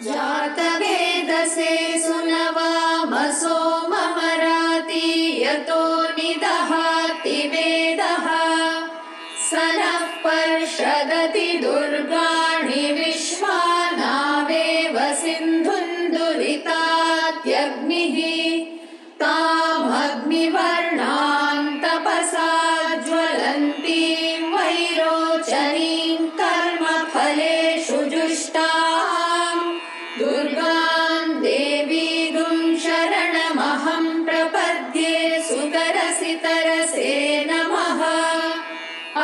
जातवेदसे सुनवामसो ममराति यतो निदहाति वेदः स नः पर्षदति दुर्गाणि विश्वानावेव सिन्धुन्दुरितात्यग्निः तामग्निवर्णां तपसा ज्वलन्तीं वैरोचनीं कर्मफलेषु जुष्टाम् दुर्गां देवीं शरणमहं प्रपद्ये सुतरसि तरसे नमः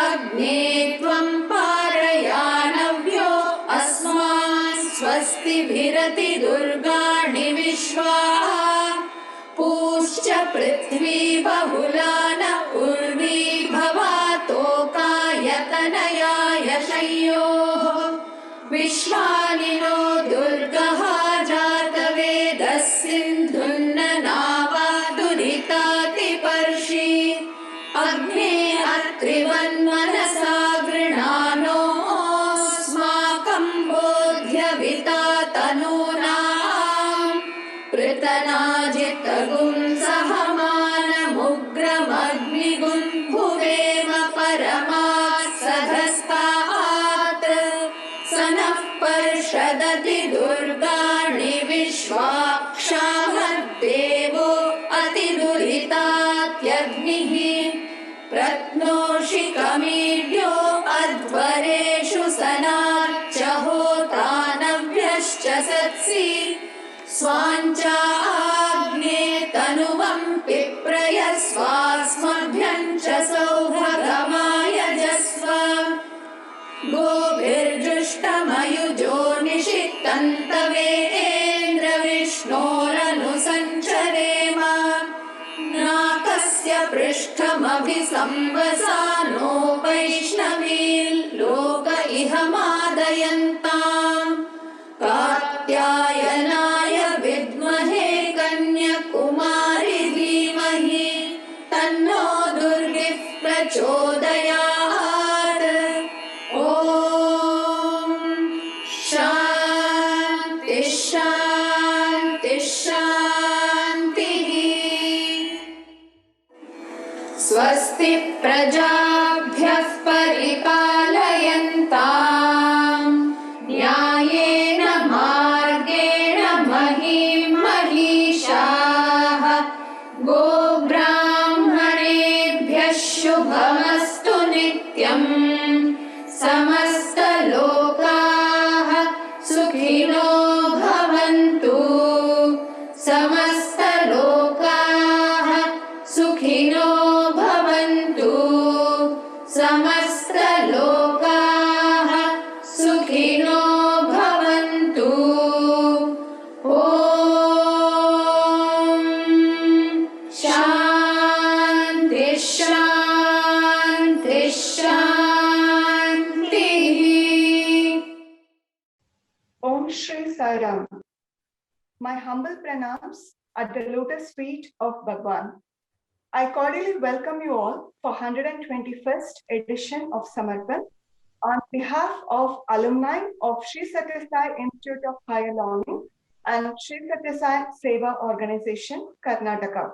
अग्ने त्वं पारयानव्यो अस्मान् स्वस्तिभिरति दुर्गाणि विश्वा पूश्च पृथ्वी बहुलान उर्वी भवातोकायतनयाय शय्योः विश्वानिनो दुर्गः जातवेदः सिन्धुन्ननावादुरितातिपर्षि अग्ने अत्रिवन्मनसा गृणानोऽस्माकं बोध्यविता तनूनाम् पृतनाजितगुं सहमानमुग्रमग्निगुं भुवेम परमात् सधस्तात् स नः पर्षदति दुर्गाणि विश्वाक्षामद्देवो अतिदुरितात्यग्निः प्रत्नोषिकमीड्यो अध्वरेषु सनाच्च होतानव्यश्च सत्सि स्वाञ्चाग्ने तनुवं पिप्रयस्वास्मभ्यं च सौभगमायजस्व गोभिर्जुष्टमयुजो निषिक्तन्तवेन्द्रविष्णोरनुसञ्चरेम नाकस्य पृष्ठमभिसंवसानो वैष्णवीर्लोक इह मादयन्ताम् कात्यायनाय विद्महे कन्याकुमारी धीमहि तन्नो दुर्गिः प्रचोदयात् ॐ शान्ति शान्ति शान्तिः स्वस्ति प्रजाभ्यः परिपालयन्ताम् न्यायेन मार्गेण महीं महिषाः गोब्राह्मणेभ्यः शुभमस्तु नित्यम् समस्तलोकाः सुखिनो भवन्तु समस्तलोकाः सुखिनो भवन्तु समस्तलोकाः सुखिनो भवन्तु ॐ शान्ति शान्ति शान्तिः। Om Shri Sai Ram. My humble pranams at the lotus feet of Bhagwan. I cordially welcome you all for 121st edition of Samarpan on behalf of alumni of Sri Satya Sai Institute of Higher Learning and Sri Satya Sai Seva Organization, Karnataka.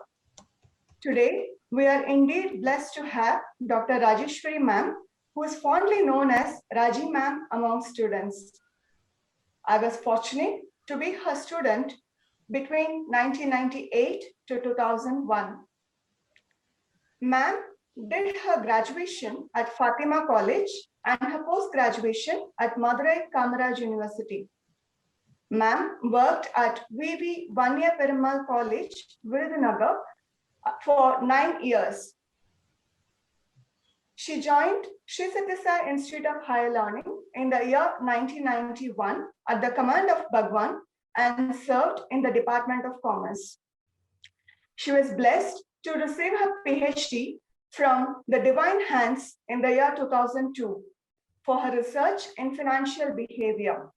Today, we are indeed blessed to have Dr. Rajeshwari Ma'am, who is fondly known as Raji Ma'am among students. I was fortunate to be her student between 1998 to 2001. Ma'am did her graduation at Fatima College and her post-graduation at Madurai Kamaraj University. Ma'am worked at V.V. Vanya Perumal College, Virudhunagar for 9 years. She joined Sri Satya Sai Institute of Higher Learning in the year 1991 at the command of Bhagwan and served in the Department of Commerce. She was blessed to receive her PhD from the Divine Hands in the year 2002 for her research in financial behavior.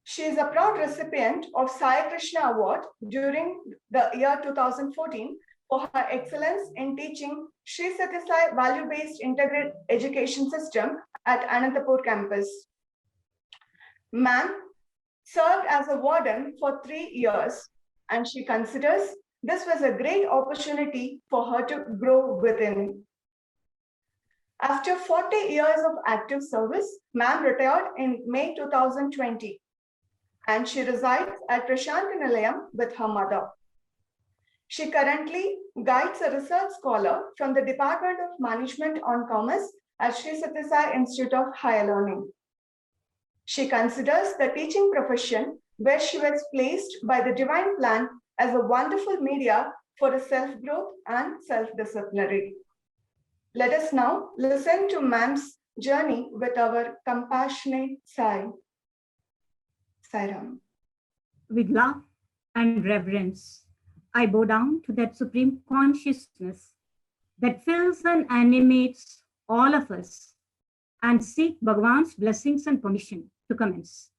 She is a proud recipient of Sai Krishna Award during the year 2014 for her excellence in teaching Sri Satya Sai value-based integrated education system at Anantapur campus. Ma'am served as a warden for 3 years, and she considers this was a great opportunity for her to grow within. After 40 years of active service, ma'am retired in May 2020, and she resides at Prashanti Nilayam with her mother. She currently guides a research scholar from the Department of Management on Commerce at Sri Sathya Sai Institute of Higher Learning. She considers the teaching profession, where she was placed by the divine plan, as a wonderful media for a self-growth and self-disciplinary. Let us now listen to ma'am's journey with our compassionate Sai. Sairam. With love and reverence, I bow down to that supreme consciousness that fills and animates all of us and seek Bhagavan's blessings and permission to commence.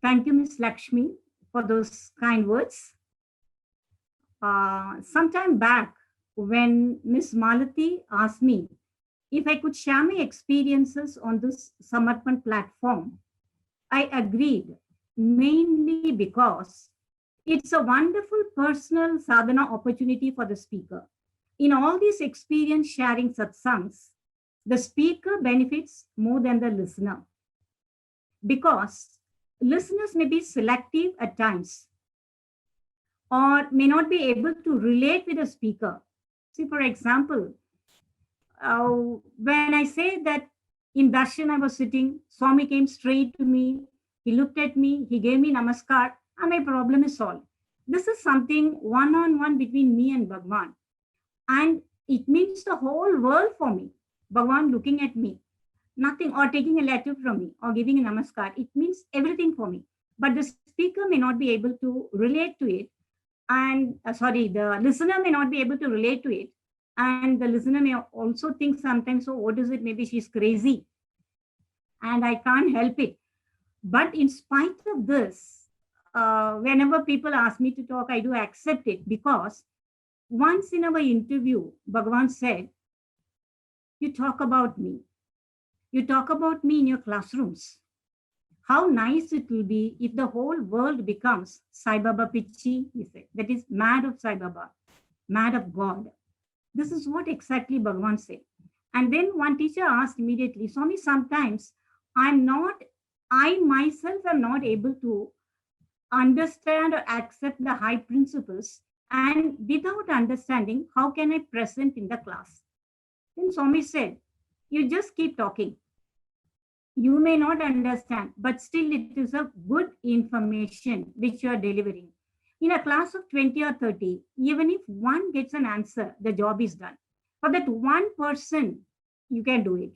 Thank you, Ms. Lakshmi, for those kind words. Some time back, when Ms. Malati asked me if I could share my experiences on this Samarpan platform, I agreed, mainly because it's a wonderful personal sadhana opportunity for the speaker. In all these experience sharing satsangs, the speaker benefits more than the listener, because listeners may be selective at times or may not be able to relate with the speaker. See, for example, when I say that in darshan I was sitting, Swami came straight to me, he looked at me, he gave me namaskar, and my problem is solved. This is something one-on-one between me and Bhagavan. And it means the whole world for me. Bhagavan looking at me, nothing, or taking a letter from me, or giving a namaskar. It means everything for me. But the speaker may not be able to relate to it. And the listener may not be able to relate to it. And the listener may also think sometimes, so what is it? Maybe she's crazy. And I can't help it. But in spite of this, whenever people ask me to talk, I do accept it, because once in our interview, Bhagavan said, you talk about me. You talk about me in your classrooms. How nice it will be if the whole world becomes Sai Baba Pichi, he said. That is mad of Sai Baba, mad of God. This is what exactly Bhagavan said. And then one teacher asked immediately, Swami, sometimes I myself am not able to understand or accept the high principles, and without understanding, how can I present in the class? Then Swami said, you just keep talking. You may not understand, but still it is a good information which you are delivering. In a class of 20 or 30, even if one gets an answer, the job is done. For that one person, you can do it.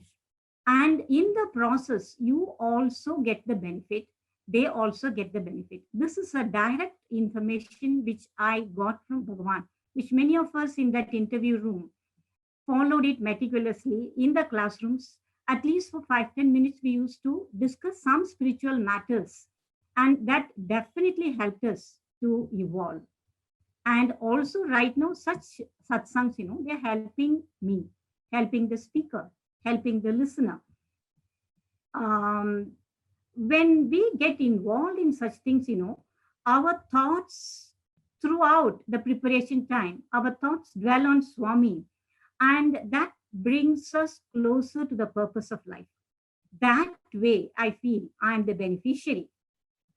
And in the process, you also get the benefit. They also get the benefit. This is a direct information which I got from Bhagavan, which many of us in that interview room followed it meticulously in the classrooms. At least for 5-10 minutes, we used to discuss some spiritual matters. And that definitely helped us to evolve. And also right now, such satsangs, they're helping me, helping the speaker, helping the listener. When we get involved in such things, our thoughts throughout the preparation time, our thoughts dwell on Swami, and that brings us closer to the purpose of life. That way, I feel I am the beneficiary.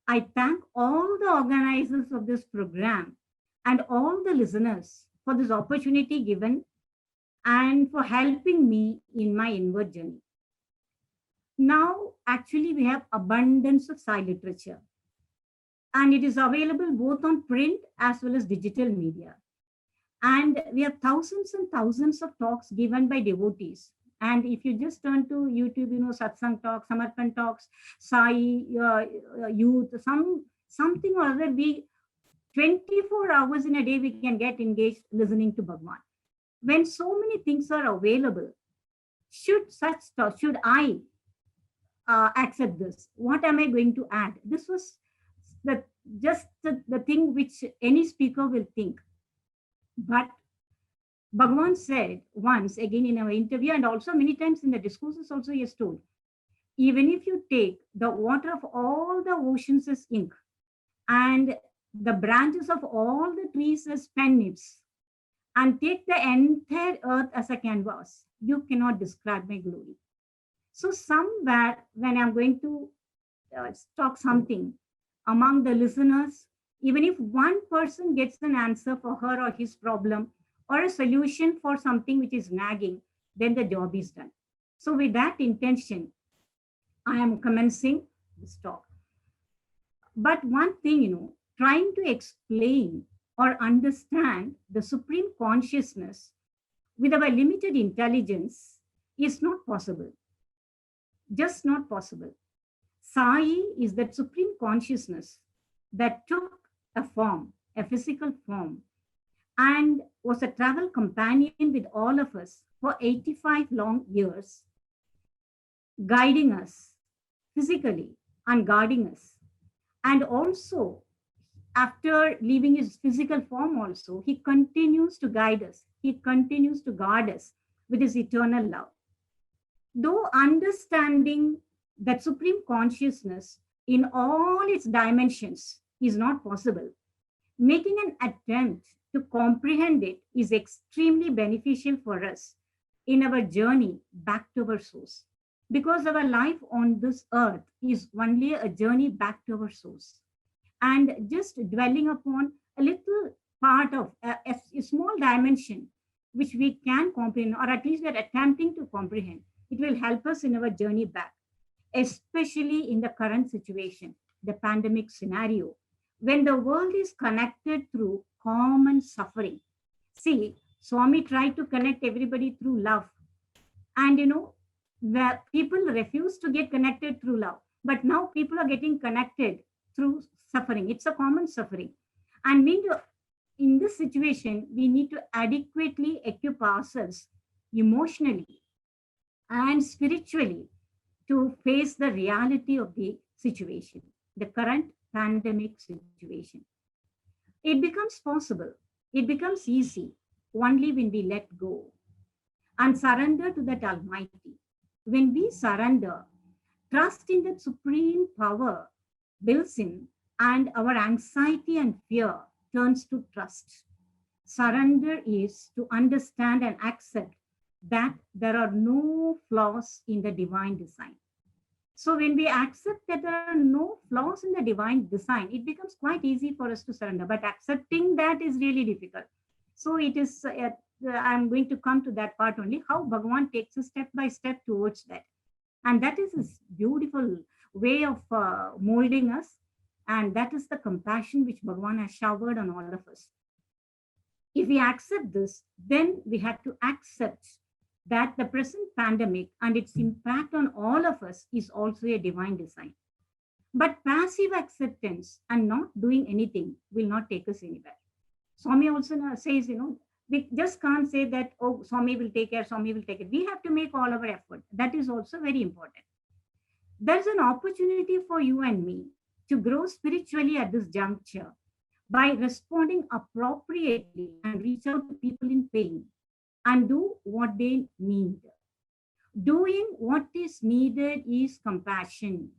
I thank all the organizers of this program and all the listeners for this opportunity given and for helping me in my inward journey. Now, actually, we have abundance of Sai literature, and it is available both on print as well as digital media. And we have thousands and thousands of talks given by devotees. And if you just turn to YouTube, Satsang talks, Samarpan talks, Sai youth, something or other, 24 hours in a day, we can get engaged listening to Bhagavan. When so many things are available, should I accept this? What am I going to add? This was the thing which any speaker will think. But Bhagavan said once again in our interview, and also many times in the discourses also he has told, Even if you take the water of all the oceans as ink and the branches of all the trees as pen nibs and take the entire earth as a canvas, you cannot describe my glory. So somewhere when I'm going to talk something among the listeners, even if one person gets an answer for her or his problem or a solution for something which is nagging, then the job is done. So with that intention, I am commencing this talk. But one thing, trying to explain or understand the supreme consciousness with our limited intelligence is not possible, just not possible. Sai is that supreme consciousness that took a form, a physical form, and was a travel companion with all of us for 85 long years, guiding us physically and guarding us. And also, after leaving his physical form, also, he continues to guide us, he continues to guard us with his eternal love. Though understanding that supreme consciousness in all its dimensions is not possible, making an attempt to comprehend it is extremely beneficial for us in our journey back to our source. Because our life on this earth is only a journey back to our source. And just dwelling upon a little part of a small dimension which we can comprehend, or at least we're attempting to comprehend, it will help us in our journey back, especially in the current situation, the pandemic scenario, when the world is connected through common suffering. See, Swami tried to connect everybody through love. And where people refuse to get connected through love, but now people are getting connected through suffering. It's a common suffering. And in this situation, we need to adequately equip ourselves emotionally and spiritually to face the reality of the situation, the current pandemic situation. It becomes possible, it becomes easy only when we let go and surrender to that Almighty. When we surrender, trust in that supreme power builds in, and our anxiety and fear turns to trust. Surrender is to understand and accept that there are no flaws in the divine design. So when we accept that there are no flaws in the divine design, it becomes quite easy for us to surrender. But accepting that is really difficult. So it is, I'm going to come to that part only, how Bhagavan takes us step by step towards that. And that is his beautiful way of molding us. And that is the compassion which Bhagavan has showered on all of us. If we accept this, then we have to accept that the present pandemic and its impact on all of us is also a divine design. But passive acceptance and not doing anything will not take us anywhere. Swami also says, we just can't say that, oh, Swami will take care, Swami will take it. We have to make all our effort. That is also very important. There's an opportunity for you and me to grow spiritually at this juncture by responding appropriately and reach out to people in pain and do what they need. Doing what is needed is compassion.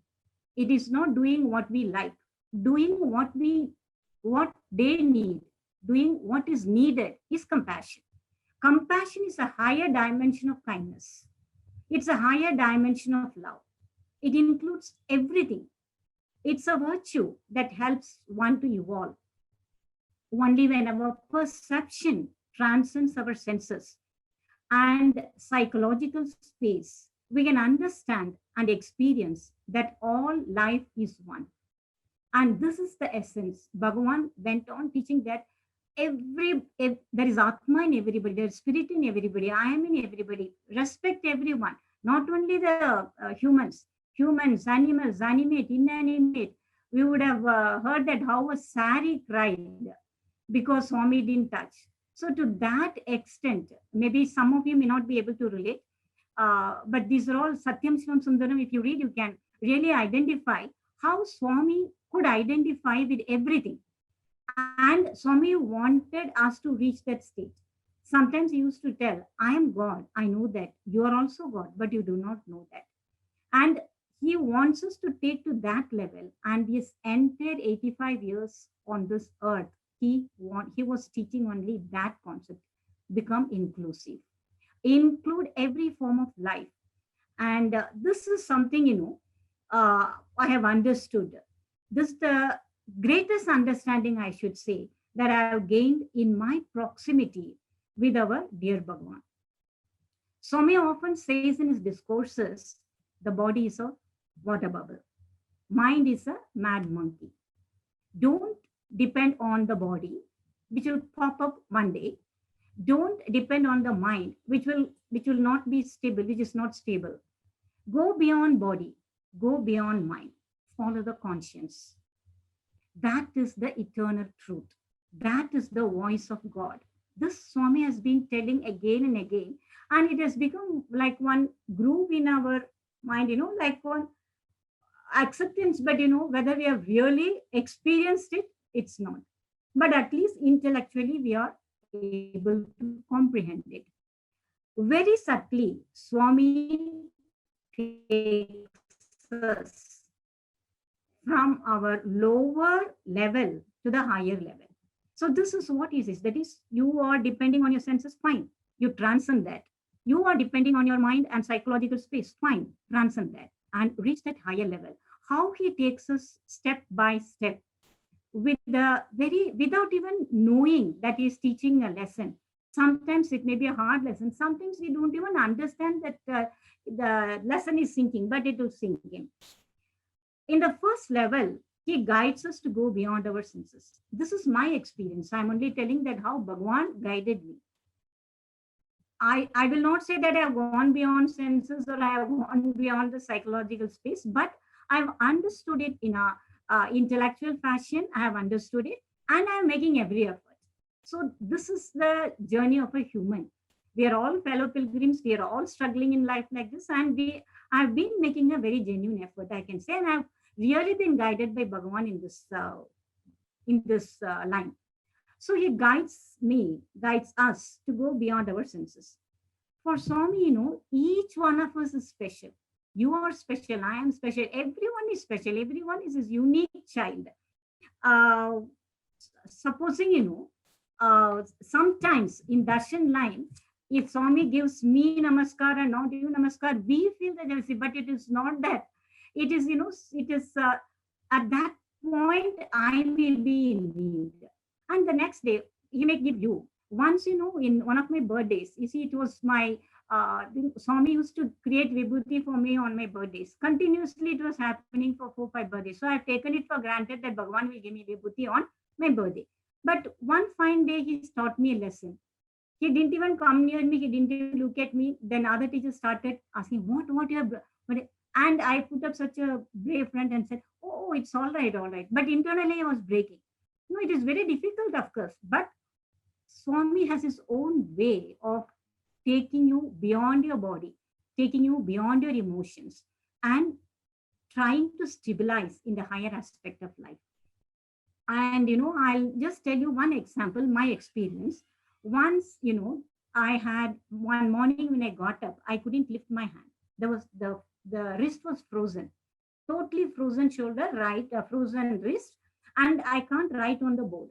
It is not doing what we like. Doing what they need, doing what is needed is compassion. Compassion is a higher dimension of kindness. It's a higher dimension of love. It includes everything. It's a virtue that helps one to evolve. Only when our perception transcends our senses and psychological space, we can understand and experience that all life is one. And this is the essence. Bhagavan went on teaching that there is Atma in everybody, there is spirit in everybody, I am in everybody. Respect everyone, not only the humans, animals, animate, inanimate. We would have heard that how a sari cried because Swami didn't touch. So to that extent, maybe some of you may not be able to relate, but these are all Satyam Shivam Sundaram. If you read, you can really identify how Swami could identify with everything. And Swami wanted us to reach that state. Sometimes he used to tell, I am God, I know that. You are also God, but you do not know that. And he wants us to take to that level. And his entire 85 years on this earth, he was teaching only that concept: become inclusive, include every form of life. And this is something, I have understood. This the greatest understanding, I should say, that I have gained in my proximity with our dear Bhagwan. Swami often says in his discourses, the body is a water bubble, mind is a mad monkey. Don't depend on the body, which will pop up one day. Don't depend on the mind, which will not be stable, which is not stable. Go beyond body, go beyond mind, follow the conscience. That is the eternal truth. That is the voice of God. This Swami has been telling again and again, and it has become like one groove in our mind, like one acceptance. But whether we have really experienced it, it's not. But at least intellectually, we are able to comprehend it. Very subtly, Swami takes us from our lower level to the higher level. So this is what he says. That is, you are depending on your senses, fine. You transcend that. You are depending on your mind and psychological space, fine. Transcend that and reach that higher level. How he takes us step by step without even knowing that he's teaching a lesson. Sometimes it may be a hard lesson. Sometimes we don't even understand that the lesson is sinking, but it will sink in. In the first level, he guides us to go beyond our senses. This is my experience. I'm only telling that how Bhagwan guided me. I will not say that I have gone beyond senses or I have gone beyond the psychological space, but I've understood it in a intellectual fashion. I have understood it and I'm making every effort. So this is the journey of a human. We are all fellow pilgrims. We are all struggling in life like this. And I've been making a very genuine effort, I can say. And I've really been guided by Bhagwan in this line. So he guides us to go beyond our senses. For Swami, each one of us is special. You are special. I am special. Everyone is special. Everyone is his unique child. Supposing, sometimes in Darshan line, if Swami gives me namaskar and not you namaskar, we feel the jealousy, but it is not that. It is, at that point, I will be in need. And the next day, he may give you. Once, in one of my birthdays, you see, it was my, Swami used to create vibhuti for me on my birthdays. Continuously, it was happening for 4-5 birthdays. So I've taken it for granted that Bhagwan will give me vibhuti on my birthday. But one fine day, he taught me a lesson. He didn't even come near me. He didn't even look at me. Then other teachers started asking, what you have... And I put up such a brave front and said, oh, it's all right. But internally, I was breaking. No, it is very difficult, of course. But Swami has his own way of taking you beyond your body, taking you beyond your emotions, and trying to stabilize in the higher aspect of life. And, I'll just tell you one example, my experience. Once, I had one morning when I got up, I couldn't lift my hand. There was the wrist was frozen, totally frozen shoulder, frozen wrist, and I can't write on the board.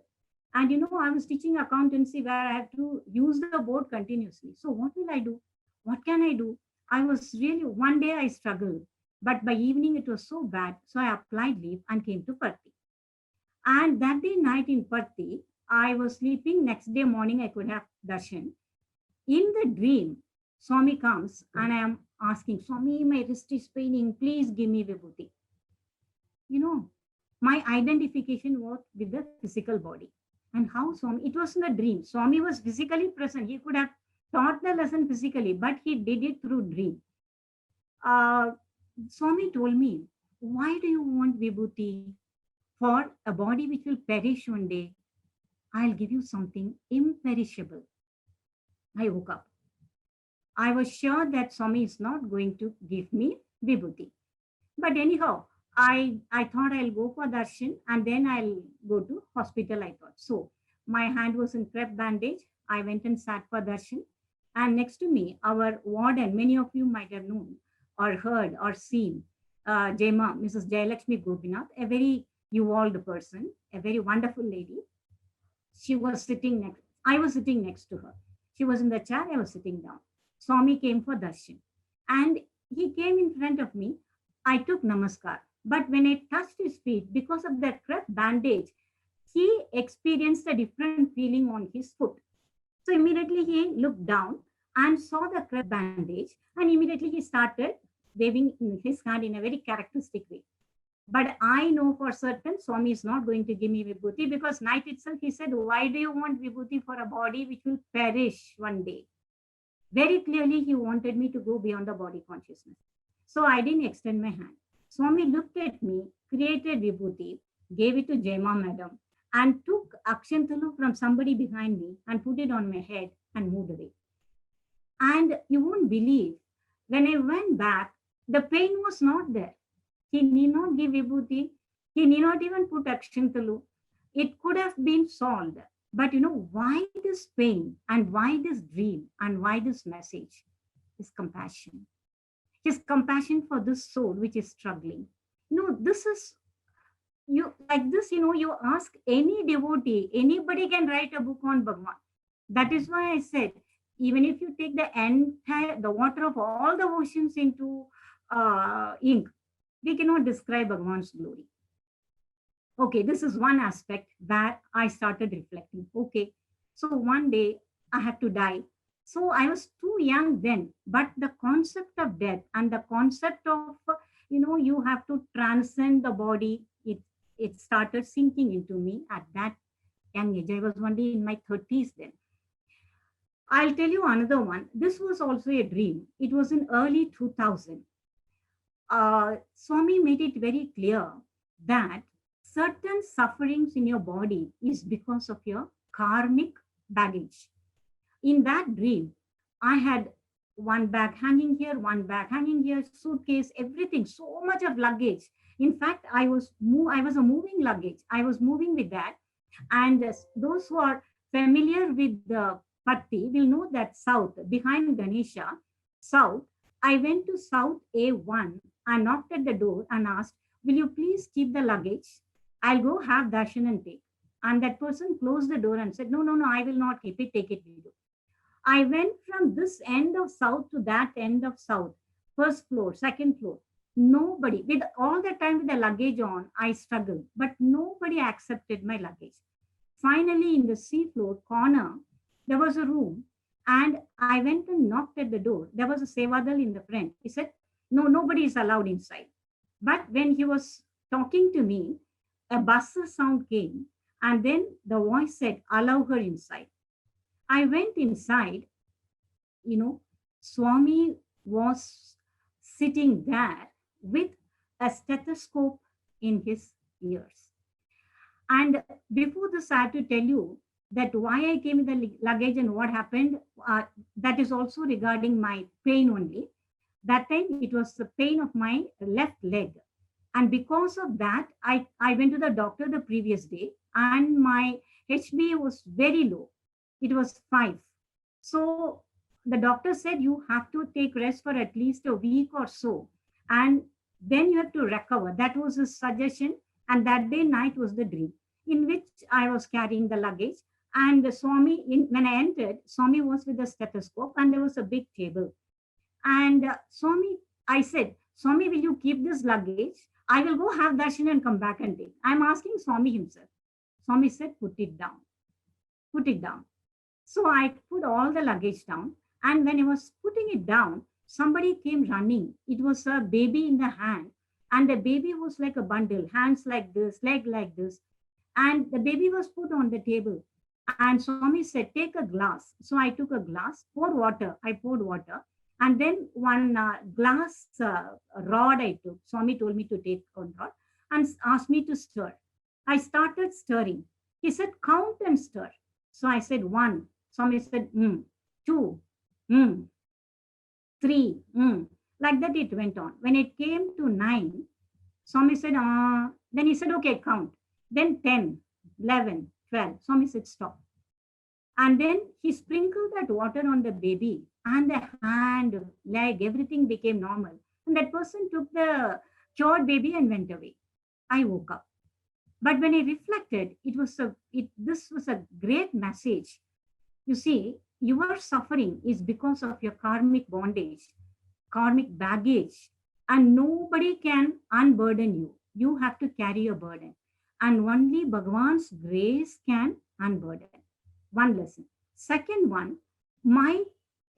And I was teaching accountancy where I have to use the board continuously. So what will I do? What can I do? I was really, one day I struggled, but by evening it was so bad. So I applied leave and came to Parthi. And that day night in Parthi, I was sleeping. Next day morning, I could have darshan. In the dream, Swami comes and I am asking, Swami, my wrist is paining. Please give me vibhuti. My identification was with the physical body. And how Swami, it was in a dream. Swami was physically present. He could have taught the lesson physically, but he did it through dream. Swami told me, why do you want vibhuti? For a body which will perish one day, I'll give you something imperishable. I woke up. I was sure that Swami is not going to give me vibhuti. But anyhow, I thought I'll go for darshan and then I'll go to hospital, I thought. So my hand was in crepe bandage. I went and sat for darshan. And next to me, our warden, many of you might have known or heard or seen, Jema, Mrs. Jayalakshmi Gopinath, a very evolved person, a very wonderful lady. She was sitting next, I was sitting next to her. She was in the chair, I was sitting down. Swami came for darshan. And he came in front of me. I took namaskar. But when I touched his feet, because of that crepe bandage, he experienced a different feeling on his foot. So immediately he looked down and saw the crepe bandage, and immediately he started waving his hand in a very characteristic way. But I know for certain Swami is not going to give me vibhuti, because night itself he said, why do you want vibhuti for a body which will perish one day? Very clearly he wanted me to go beyond the body consciousness. So I didn't extend my hand. Swami looked at me, created vibhuti, gave it to Jema madam, and took akshantalu from somebody behind me and put it on my head and moved away. And you won't believe, when I went back, the pain was not there. He need not give vibhuti. He need not even put akshantalu. It could have been solved. But you know, why this pain and why this dream and why this message? His compassion. His compassion for this soul which is struggling. This is, you like this, you ask any devotee, anybody can write a book on Bhagwan. That is why I said, even if you take the water of all the oceans into ink, we cannot describe Bhagwan's glory. Okay, this is one aspect where I started reflecting. Okay, so one day I had to die. So I was too young then, but the concept of death and the concept of, you have to transcend the body, it started sinking into me at that young age. I was only in my 30s then. I'll tell you another one. This was also a dream. It was in early 2000. Swami made it very clear that certain sufferings in your body is because of your karmic baggage. In that dream, I had one bag hanging here, one bag hanging here, suitcase, everything, so much of luggage. In fact, I was a moving luggage. I was moving with that. And those who are familiar with the Patti will know that south, behind Ganesha, south, I went to South A1 and knocked at the door and asked, will you please keep the luggage? I'll go have darshan and take. And that person closed the door and said, no, I will not keep it, take it with you. I went from this end of south to that end of south, first floor, second floor. Nobody, with all the time with the luggage on, I struggled, but nobody accepted my luggage. Finally, in the sea floor corner, there was a room, and I went and knocked at the door. There was a Sevadal in the front. He said, no, nobody is allowed inside. But when he was talking to me, a buzzer sound came, and then the voice said, allow her inside. I went inside. Swami was sitting there with a stethoscope in his ears. And before this, I have to tell you that why I came with the luggage and what happened. That is also regarding my pain only. That time it was the pain of my left leg. And because of that, I went to the doctor the previous day, and my HbA was very low. It was 5. So the doctor said, you have to take rest for at least a week or so, and then you have to recover. That was his suggestion. And that day night was the dream in which I was carrying the luggage. And Swami, when I entered, Swami was with the stethoscope, and there was a big table. And Swami, I said, Swami, will you keep this luggage? I will go have darshan and come back and take. I'm asking Swami himself. Swami said, put it down. Put it down. So I put all the luggage down. And when I was putting it down, somebody came running. It was a baby in the hand. And the baby was like a bundle, hands like this, leg like this. And the baby was put on the table. And Swami said, take a glass. So I took a glass, pour water. I poured water. And then one glass rod I took. Swami told me to take one rod and asked me to stir. I started stirring. He said, count and stir. So I said, 1. Swami said, 2, 3. Like that it went on. When it came to 9, Swami said, then he said, okay, count. Then 10, 11, 12. Swami said, stop. And then he sprinkled that water on the baby, and the hand, leg, everything became normal. And that person took the cured baby and went away. I woke up. But when I reflected, this was a great message. You see, your suffering is because of your karmic bondage, karmic baggage, and nobody can unburden you. You have to carry your burden. And only Bhagwan's grace can unburden. One lesson. Second one, my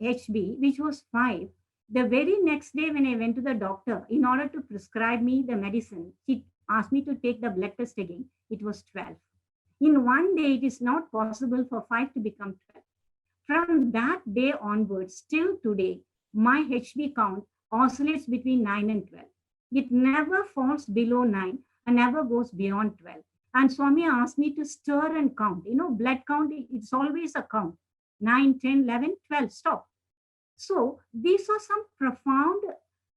HB, which was 5, the very next day when I went to the doctor, in order to prescribe me the medicine, he asked me to take the blood test again. It was 12. In one day, it is not possible for 5 to become 12. From that day onwards, till today, my HB count oscillates between 9 and 12. It never falls below 9 and never goes beyond 12. And Swami asked me to stir and count. You know, blood count, it's always a count. 9, 10, 11, 12, stop. So these are some profound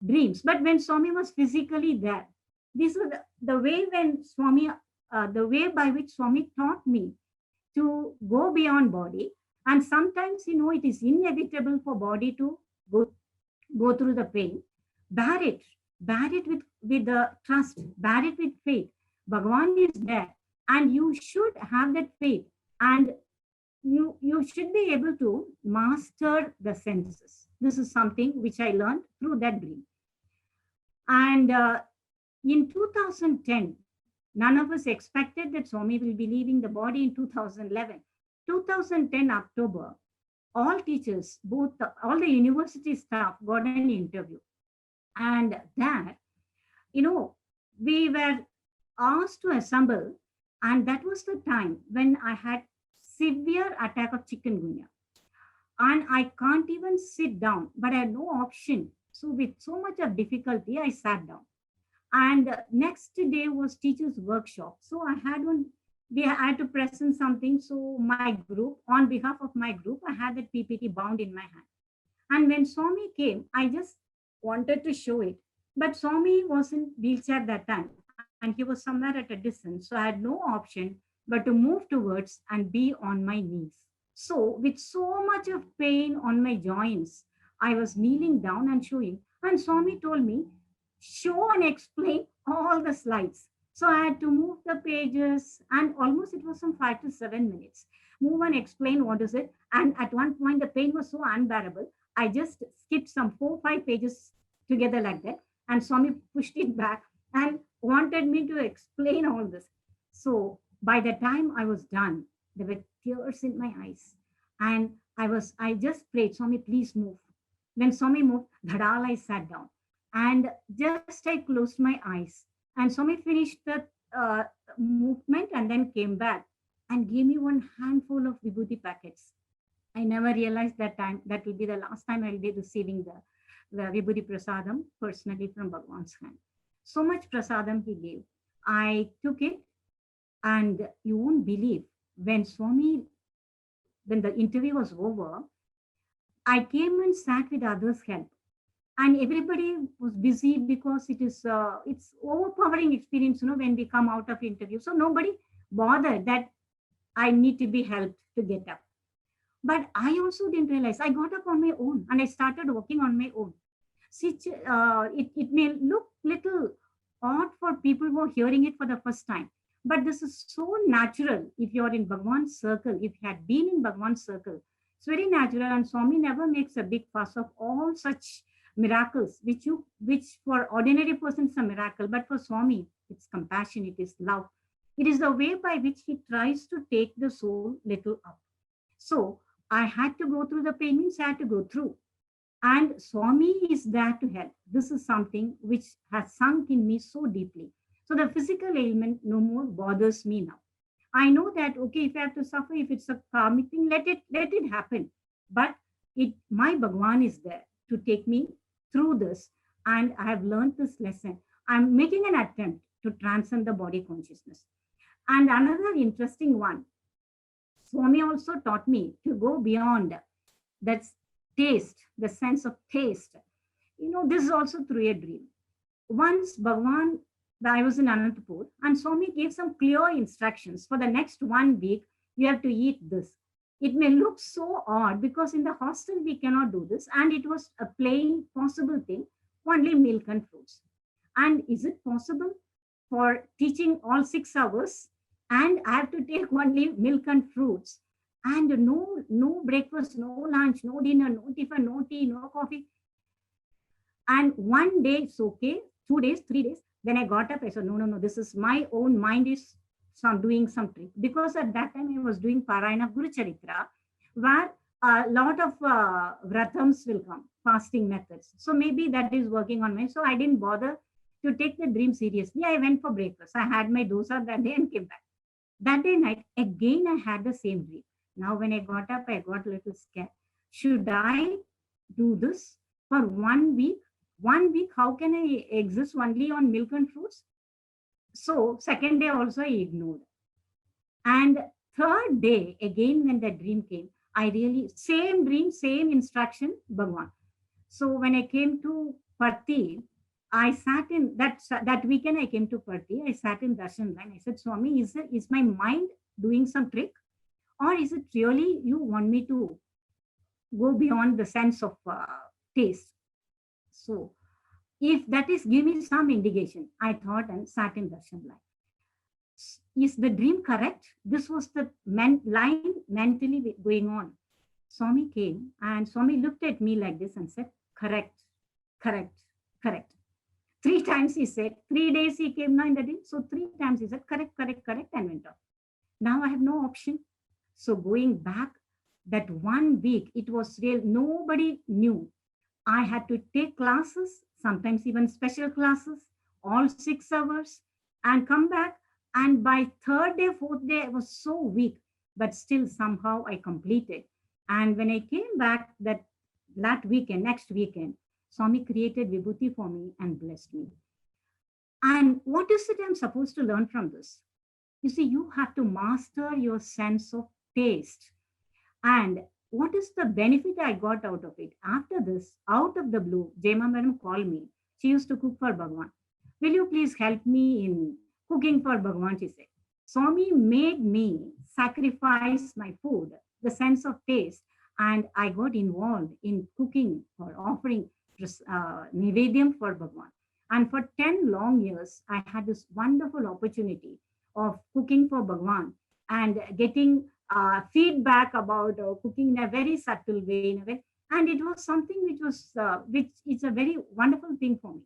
dreams. But when Swami was physically there, this is the way when Swami, the way by which Swami taught me to go beyond body. And sometimes, you know, it is inevitable for body to go through the pain. Bear it with the trust, bear it with faith. Bhagavan is there, and you should have that faith, and you should be able to master the senses. This is something which I learned through that dream. And in 2010, none of us expected that Swami will be leaving the body in 2011. 2010 October, all teachers, all the university staff got an interview. And there, you know, we were asked to assemble, and that was the time when I had severe attack of chikungunya. And I can't even sit down, but I had no option. So with so much of difficulty, I sat down. And next day was teachers' workshop. So we had to present something. So my group, on behalf of my group, I had that PPT bound in my hand. And when Swami came, I just wanted to show it. But Swami was in wheelchair that time, and he was somewhere at a distance. So I had no option but to move towards and be on my knees. So with so much of pain on my joints, I was kneeling down and showing. And Swami told me, show and explain all the slides. So I had to move the pages, and almost it was some 5 to 7 minutes. Move and explain what is it. And at one point, the pain was so unbearable, I just skipped some 4 or 5 pages together like that. And Swami pushed it back and wanted me to explain all this. So by the time I was done, there were tears in my eyes. And I just prayed, Swami, please move. When Swami moved, dhadal, I sat down. And just I closed my eyes. And Swami finished the movement and then came back and gave me one handful of vibhuti packets. I never realized that time that will be the last time I'll be receiving the vibhuti prasadam personally from Bhagwan's hand. So much prasadam he gave. I took it, and you won't believe, when the interview was over, I came and sat with others' help. And everybody was busy because it's overpowering experience, you know, when we come out of interview. So nobody bothered that I need to be helped to get up. But I also didn't realize. I got up on my own and I started walking on my own. See, it may look little odd for people who are hearing it for the first time, but this is so natural. If you're in Bhagwan's circle, if you had been in Bhagwan's circle, it's very natural. And Swami never makes a big fuss of all such miracles, which for ordinary person is a miracle, but for Swami, it's compassion, it is love. It is the way by which he tries to take the soul little up. So I had to go through the pain, means I had to go through. And Swami is there to help. This is something which has sunk in me so deeply. So the physical ailment no more bothers me now. I know that, okay, if I have to suffer, if it's a karmic thing, let it happen. But my Bhagwan is there to take me through this. And I have learned this lesson. I'm making an attempt to transcend the body consciousness. And another interesting one, Swami also taught me to go beyond that taste, the sense of taste. You know, this is also through a dream. Once Bhagwan, I was in Anantapur, and Swami gave some clear instructions. For the next 1 week, you have to eat this. It may look so odd because in the hostel, we cannot do this. And it was a plain possible thing, only milk and fruits. And is it possible for teaching all 6 hours and I have to take only milk and fruits and no breakfast, no lunch, no dinner, no tiffin, no tea, no coffee. And one day it's okay, 2 days, 3 days. Then I got up, I said, no, this is my own mind is doing some trick. Because at that time I was doing Parayana Guru Charitra, where a lot of vratams will come, fasting methods. So maybe that is working on me. So I didn't bother to take the dream seriously. I went for breakfast. I had my dosa that day and came back. That day night, again, I had the same dream. Now, when I got up, I got a little scared. Should I do this for 1 week? 1 week, how can I exist only on milk and fruits? So, second day also I ignored. And third day, again, when the dream came, I really, same dream, same instruction, Bhagwan. So when I came to Parthi, I sat in that weekend. I came to Parthi. I sat in darshan line. I said, Swami, is my mind doing some trick, or is it really you want me to go beyond the sense of taste? So if that is, give me some indication. I thought and sat in darshan line. Is the dream correct? This was the line mentally going on. Swami came and Swami looked at me like this and said, correct, correct, correct. 3 times he said, 3 days he came now in the dream. So 3 times he said, correct, correct, correct, and went off. Now I have no option. So going back, that 1 week, it was real. Nobody knew. I had to take classes, sometimes even special classes, all 6 hours, and come back. And by 3rd day, 4th day, I was so weak, but still somehow I completed. And when I came back that weekend, next weekend, Swami created Vibhuti for me and blessed me. And what is it I'm supposed to learn from this? You see, you have to master your sense of taste. And what is the benefit I got out of it? After this, out of the blue, Jema Madam called me. She used to cook for Bhagwan. Will you please help me in cooking for Bhagwan? She said. Swami made me sacrifice my food, the sense of taste, and I got involved in cooking or offering Nivedyam for Bhagwan. And for 10 long years, I had this wonderful opportunity of cooking for Bhagwan and getting feedback about cooking in a very subtle way, and it was something which is a very wonderful thing for me.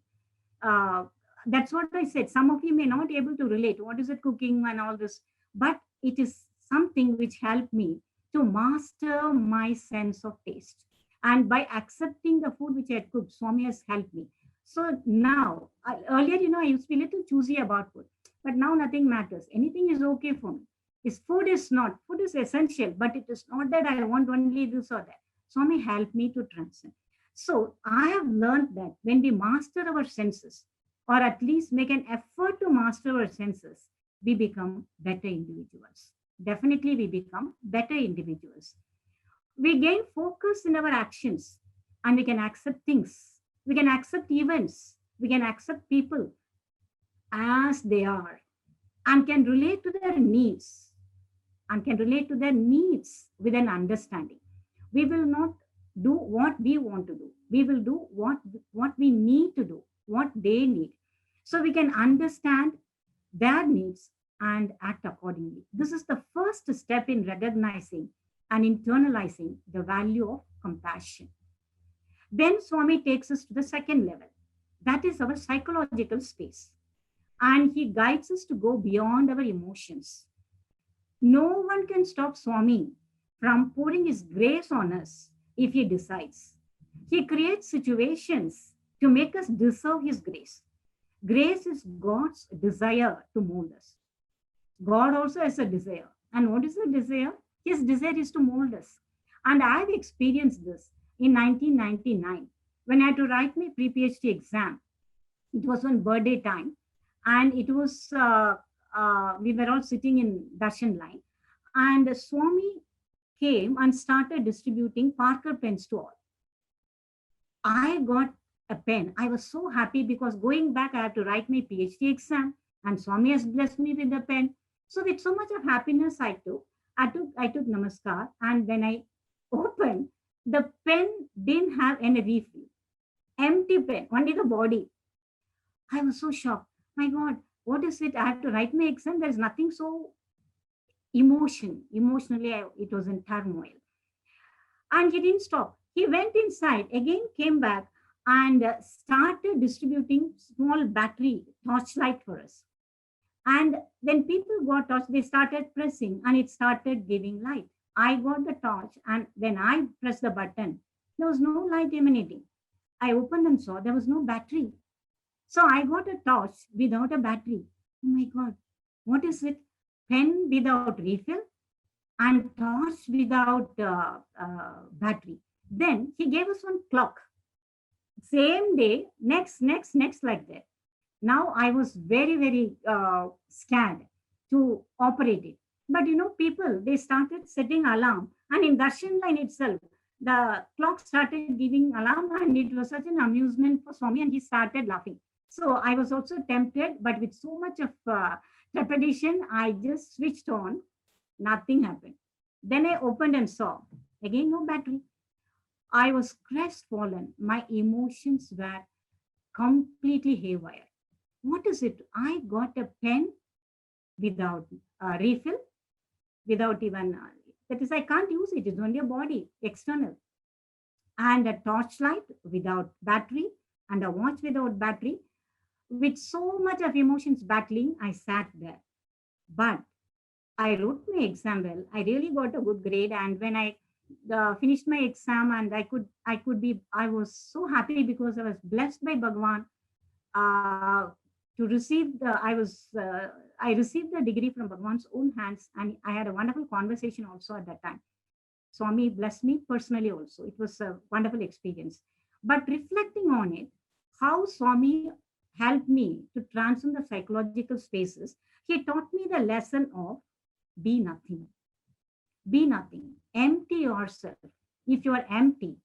That's what I said. Some of you may not be able to relate. What is it, cooking and all this? But it is something which helped me to master my sense of taste. And by accepting the food which I had cooked, Swami has helped me. So now, earlier, I used to be a little choosy about food, but now nothing matters. Anything is okay for me. Food is essential, but it is not that I want only this or that. Swami helped me to transcend. So I have learned that when we master our senses, or at least make an effort to master our senses, we become better individuals. Definitely we become better individuals. We gain focus in our actions, and we can accept things. We can accept events. We can accept people as they are, and can relate to their needs. With an understanding. We will not do what we want to do. We will do what we need to do, what they need. So we can understand their needs and act accordingly. This is the first step in recognizing and internalizing the value of compassion. Then Swami takes us to the second level. That is our psychological space. And he guides us to go beyond our emotions. No one can stop Swami from pouring his grace on us if he decides. He creates situations to make us deserve his grace. Grace is God's desire to mold us. God also has a desire. And what is the desire? His desire is to mold us. And I've experienced this in 1999 when I had to write my pre-PhD exam. It was on birthday time, and it was we were all sitting in darshan line, and Swami came and started distributing Parker pens to all. I got a pen. I was so happy because going back, I have to write my PhD exam, and Swami has blessed me with the pen. So with so much of happiness, I took namaskar, and when I opened, the pen didn't have any refill. Empty pen, only the body. I was so shocked. My God, what is it? I have to write my exam. There's nothing so emotionally, it was in turmoil. And he didn't stop. He went inside, again came back, and started distributing small battery torchlight for us. And when people got torch, they started pressing and it started giving light. I got the torch, and when I pressed the button, there was no light emanating. I opened and saw there was no battery. So I got a torch without a battery. Oh my God, what is it? Pen without refill and torch without battery. Then he gave us one clock. Same day, next, like that. Now I was very scared to operate it. But people, they started setting alarm. And in Darshan line itself, the clock started giving alarm, and it was such an amusement for Swami, and he started laughing. So I was also tempted, but with so much of trepidation, I just switched on. Nothing happened. Then I opened and saw, again, no battery. I was crestfallen. My emotions were completely haywire. What is it? I got a pen without refill, without even, that is, I can't use it. It's only a body, external. And a torchlight without battery, and a watch without battery. With so much of emotions battling, I sat there. But I wrote my exam well. I really got a good grade. And when I finished my exam, and I was so happy because I was blessed by Bhagwan uh, to receive I received the degree from Bhagwan's own hands, and I had a wonderful conversation also at that time. Swami blessed me personally also. It was a wonderful experience. But reflecting on it, how Swami helped me to transcend the psychological spaces, he taught me the lesson of be nothing. Be nothing. Empty yourself. If you are empty,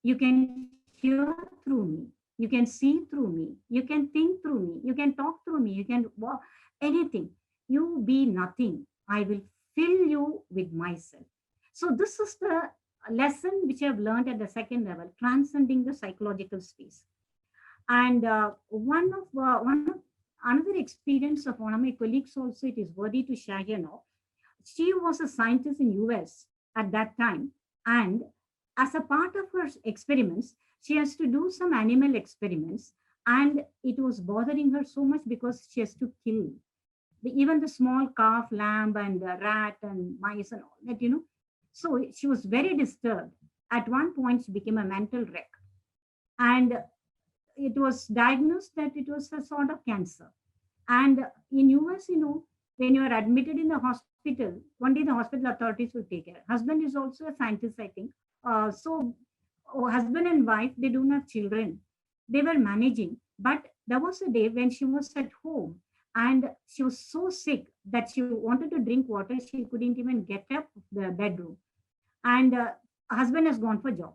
you can hear through me. You can see through me. You can think through me. You can talk through me. You can walk, anything. You be nothing. I will fill you with myself. So this is the lesson which I've learned at the second level, transcending the psychological space. And another experience of one of my colleagues also, it is worthy to share here now. She was a scientist in US at that time, and as a part of her experiments, she has to do some animal experiments, and it was bothering her so much because she has to kill even the small calf, lamb, and rat and mice and all that, So she was very disturbed. At one point, she became a mental wreck, and it was diagnosed that it was a sort of cancer. And in US, when you are admitted in the hospital, only the hospital authorities will take care. Husband is also a scientist, I think. Husband and wife, they don't have children. They were managing. But there was a day when she was at home and she was so sick that she wanted to drink water. She couldn't even get up the bedroom. And husband has gone for job.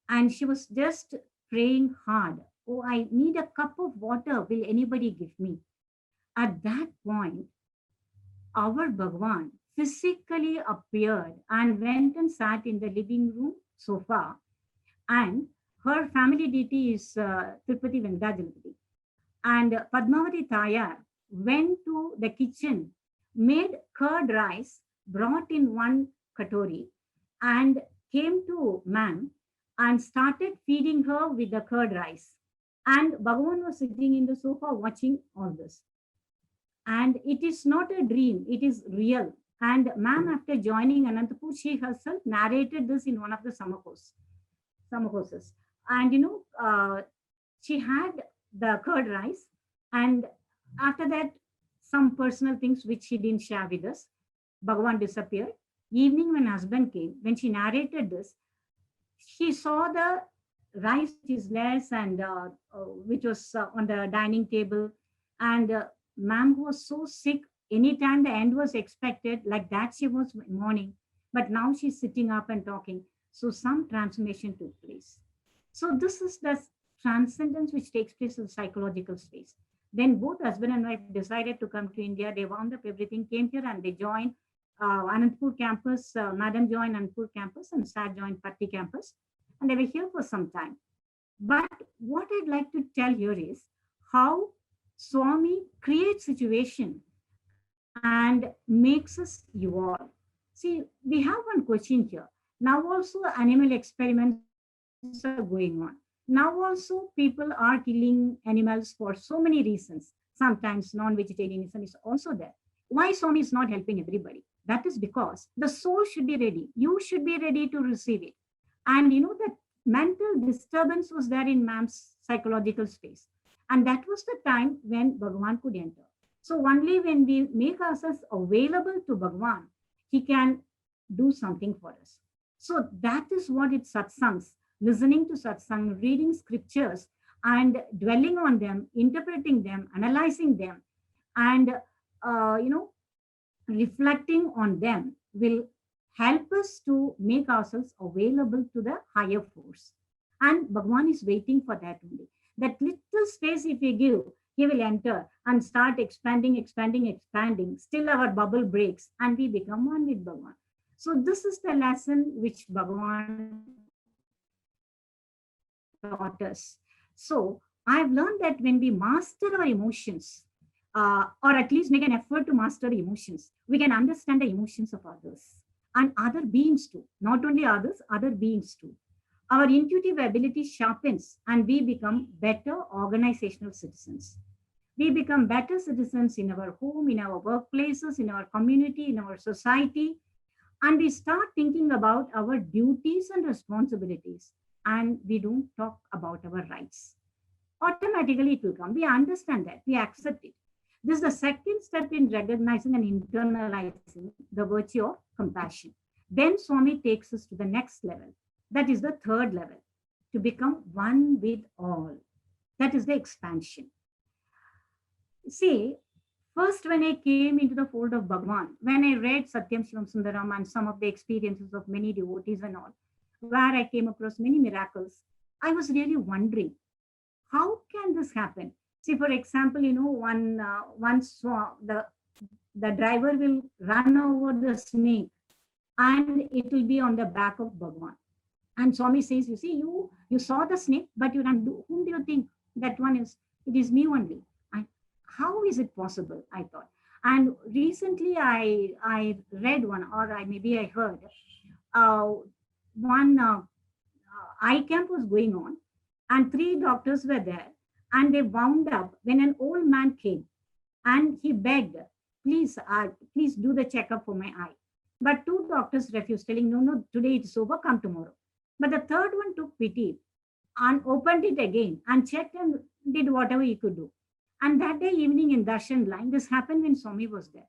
And she was just praying hard. Oh, I need a cup of water. Will anybody give me? At that point, our Bhagwan physically appeared and went and sat in the living room sofa. And her family deity is Tirupati Venkadajalapati. And Padmavati Tayar went to the kitchen, made curd rice, brought in one katori, and came to ma'am and started feeding her with the curd rice. And Bhagavan was sitting in the sofa watching all this. And it is not a dream, it is real. And ma'am, after joining Anantapur, she herself narrated this in one of the summer courses. And she had the curd rice, and after that, some personal things which she didn't share with us. Bhagavan disappeared. Evening, when husband came, when she narrated this, she saw the rice which is less, and which was on the dining table. And ma'am was so sick, anytime the end was expected, like that she was mourning. But now she's sitting up and talking. So some transformation took place. So this is the transcendence which takes place in the psychological space. Then both husband and wife decided to come to India. They wound up everything, came here, and they joined Anantapur campus. Madam joined Anantapur campus, and Sir joined Patti campus. And they were here for some time. But what I'd like to tell here is how Swami creates situation and makes us evolve. See, we have one question here. Now also animal experiments are going on. Now also people are killing animals for so many reasons. Sometimes non-vegetarianism is also there. Why Swami is not helping everybody? That is because the soul should be ready. You should be ready to receive it. And you know that mental disturbance was there in man's psychological space. And that was the time when Bhagavan could enter. So only when we make ourselves available to Bhagavan, he can do something for us. So that is what it's satsangs, listening to satsang, reading scriptures and dwelling on them, interpreting them, analyzing them, and you know, reflecting on them will help us to make ourselves available to the higher force. And Bhagwan is waiting for that only. That little space if we give, he will enter and start expanding, expanding, expanding. Still our bubble breaks and we become one with Bhagwan. So this is the lesson which Bhagwan taught us. So I've learned that when we master our emotions, or at least make an effort to master emotions, we can understand the emotions of others and other beings too. Not only others, other beings too. Our intuitive ability sharpens and we become better organizational citizens. We become better citizens in our home, in our workplaces, in our community, in our society. And we start thinking about our duties and responsibilities. And we don't talk about our rights. Automatically it will come. We understand that. We accept it. This is the second step in recognizing and internalizing the virtue of compassion. Then Swami takes us to the next level. That is the third level, to become one with all. That is the expansion. See, first when I came into the fold of Bhagwan, when I read Satyam Shivam Sundaram and some of the experiences of many devotees and all, where I came across many miracles, I was really wondering, how can this happen? See, for example, you know, once the driver will run over the snake and it will be on the back of Bhagwan. And Swami says, you see, you saw the snake, but you ran. Whom do you think that one is? It is me only. And how is it possible? I thought. And recently I read one, or maybe I heard one eye camp was going on, and 3 doctors were there, and they wound up when an old man came, and he begged, please do the checkup for my eye. But 2 doctors refused, telling, no, today it's over, come tomorrow. But the third one took pity and opened it again and checked and did whatever he could do. And that day evening in Darshan line, this happened when Swami was there.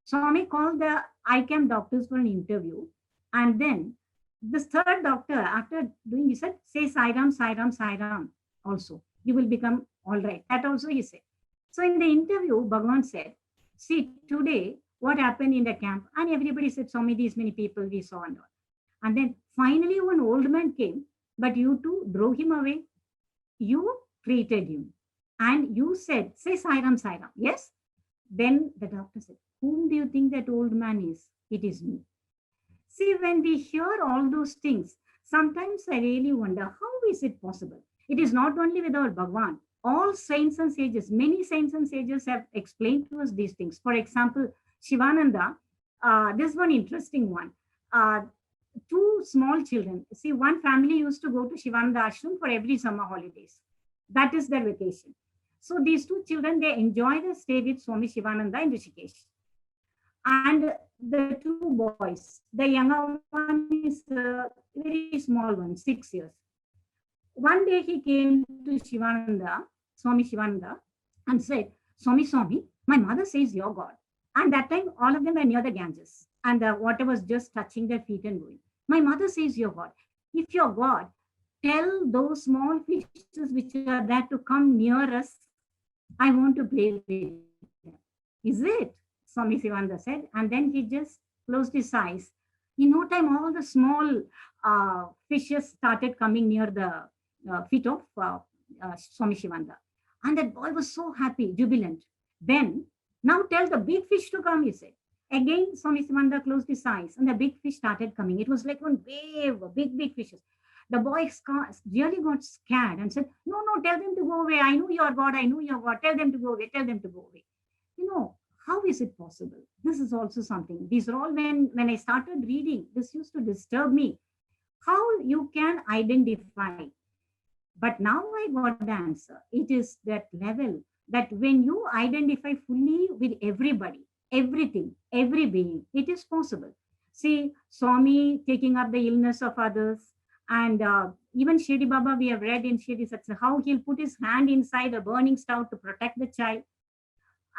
Swami called the eye camp doctors for an interview. And then this third doctor, after doing, he said, say Sai Ram, Sai Ram, Sai Ram also. You will become all right. That also he said. So in the interview, Bhagavan said, see, today, what happened in the camp? And everybody said, Swami, these many people we saw and all. And then finally one old man came, but you two drove him away. You treated him. And you said, say Sai Ram, Sai Ram. Yes? Then the doctor said, whom do you think that old man is? It is me. See, when we hear all those things, sometimes I really wonder, how is it possible? It is not only with our Bhagwan. All saints and sages, many saints and sages have explained to us these things. For example, Shivananda, this one interesting one. 2 small children. See, one family used to go to Shivananda Ashram for every summer holidays. That is their vacation. So these 2 children, they enjoy the stay with Swami Shivananda in Rishikesh. And the 2 boys, the younger one is a very small one, 6 years. One day he came to Shivananda, Swami Shivananda, and said, Swami, my mother says you're God. And that time, all of them were near the Ganges. And the water was just touching their feet and going. My mother says you're God. If you're God, tell those small fishes which are there to come near us. I want to play with them. Is it? Swami Shivananda said. And then he just closed his eyes. In no time, all the small fishes started coming near the feet of Swami Shivananda. And that boy was so happy, jubilant. Then, now tell the big fish to come, he said. Again, Swami Shivananda closed his eyes and the big fish started coming. It was like one wave, big fishes. The boy really got scared and said, no, no, tell them to go away. I know you're God. I know you're God. Tell them to go away. Tell them to go away. You know, how is it possible? This is also something. These are all when I started reading, this used to disturb me. How you can identify. But now I got the answer. It is that level that when you identify fully with everybody, everything, every being, it is possible. See, Swami taking up the illness of others, and even Shirdi Baba, we have read in Shirdi Satsa, how he'll put his hand inside a burning stove to protect the child.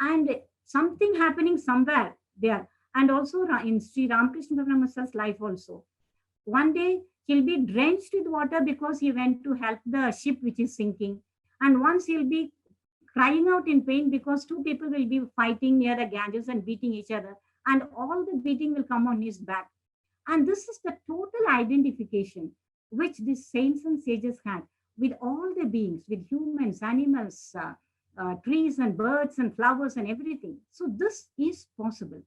And something happening somewhere there. And also in Sri Ramakrishna Paramahamsa's life also. One day he'll be drenched with water because he went to help the ship which is sinking. And once he'll be crying out in pain because two people will be fighting near the Ganges and beating each other. And all the beating will come on his back. And this is the total identification which these saints and sages had with all the beings, with humans, animals, trees and birds and flowers and everything. So this is possible.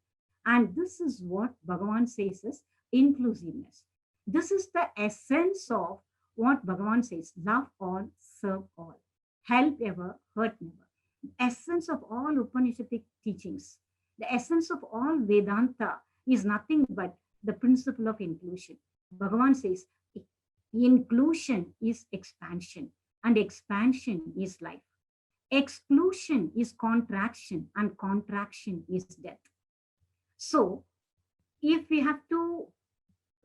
And this is what Bhagavan says is inclusiveness. This is the essence of what Bhagavan says, love all, serve all, help ever, hurt never. Essence of all Upanishadic teachings, the essence of all Vedanta is nothing but the principle of inclusion. Bhagavan says, inclusion is expansion and expansion is life. Exclusion is contraction and contraction is death. So if we have to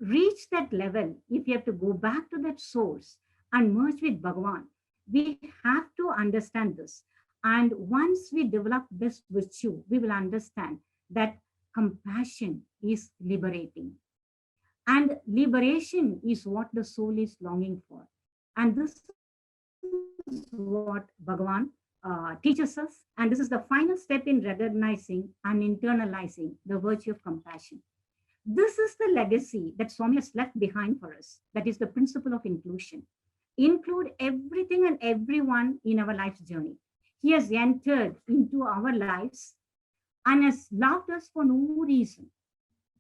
reach that level, if we have to go back to that source and merge with Bhagavan, we have to understand this. And once we develop this virtue, we will understand that compassion is liberating. And liberation is what the soul is longing for. And this is what Bhagavan teaches us. And this is the final step in recognizing and internalizing the virtue of compassion. This is the legacy that Swami has left behind for us. That is the principle of inclusion. Include everything and everyone in our life's journey. He has entered into our lives and has loved us for no reason.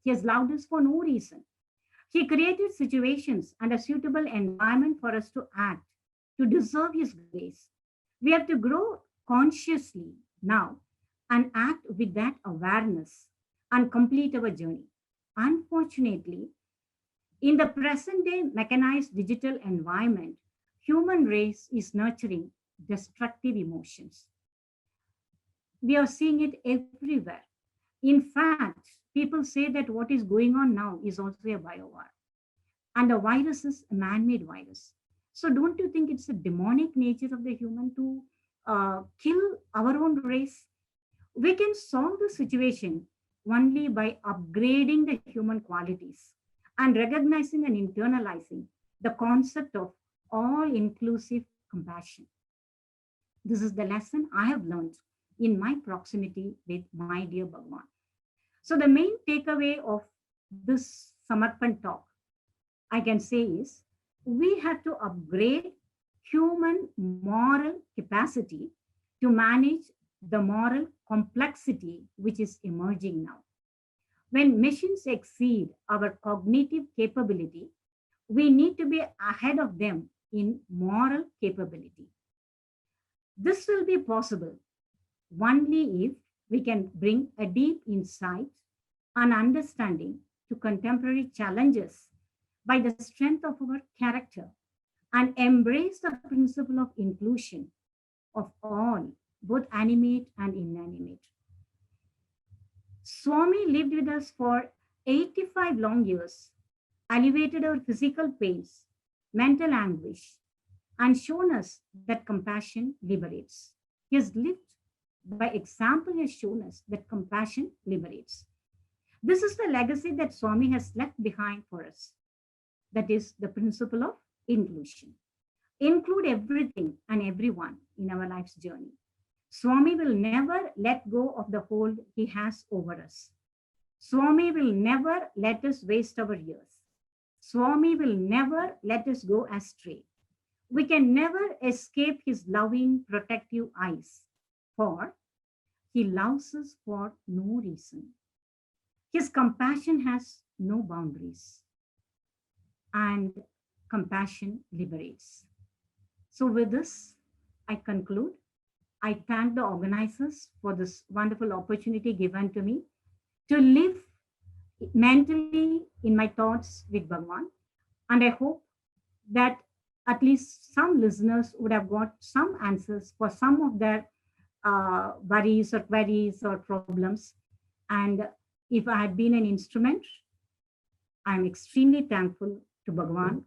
He has loved us for no reason. He created situations and a suitable environment for us to act, to deserve his grace. We have to grow consciously now and act with that awareness and complete our journey. Unfortunately, in the present day mechanized digital environment, human race is nurturing destructive emotions. We are seeing it everywhere. In fact, people say that what is going on now is also a biowar. And the virus is a man-made virus. So don't you think it's a demonic nature of the human to kill our own race? We can solve the situation only by upgrading the human qualities and recognizing and internalizing the concept of all-inclusive compassion. This is the lesson I have learned in my proximity with my dear Bhagavan. So the main takeaway of this Samarpan talk, I can say is, we have to upgrade human moral capacity to manage the moral complexity which is emerging now. When machines exceed our cognitive capability, we need to be ahead of them in moral capability. This will be possible only if we can bring a deep insight and understanding to contemporary challenges by the strength of our character and embrace the principle of inclusion of all, both animate and inanimate. Swami lived with us for 85 long years, alleviated our physical pains, mental anguish, and shown us that compassion liberates. He has lived by example, he has shown us that compassion liberates. This is the legacy that Swami has left behind for us. That is the principle of inclusion. Include everything and everyone in our life's journey. Swami will never let go of the hold he has over us. Swami will never let us waste our years. Swami will never let us go astray. We can never escape his loving, protective eyes, for he loves us for no reason. His compassion has no boundaries. And compassion liberates. So with this, I conclude. I thank the organizers for this wonderful opportunity given to me to live mentally in my thoughts with Bhagwan. And I hope that at least some listeners would have got some answers for some of their worries or queries or problems. And if I had been an instrument, I'm extremely thankful to Bhagwan.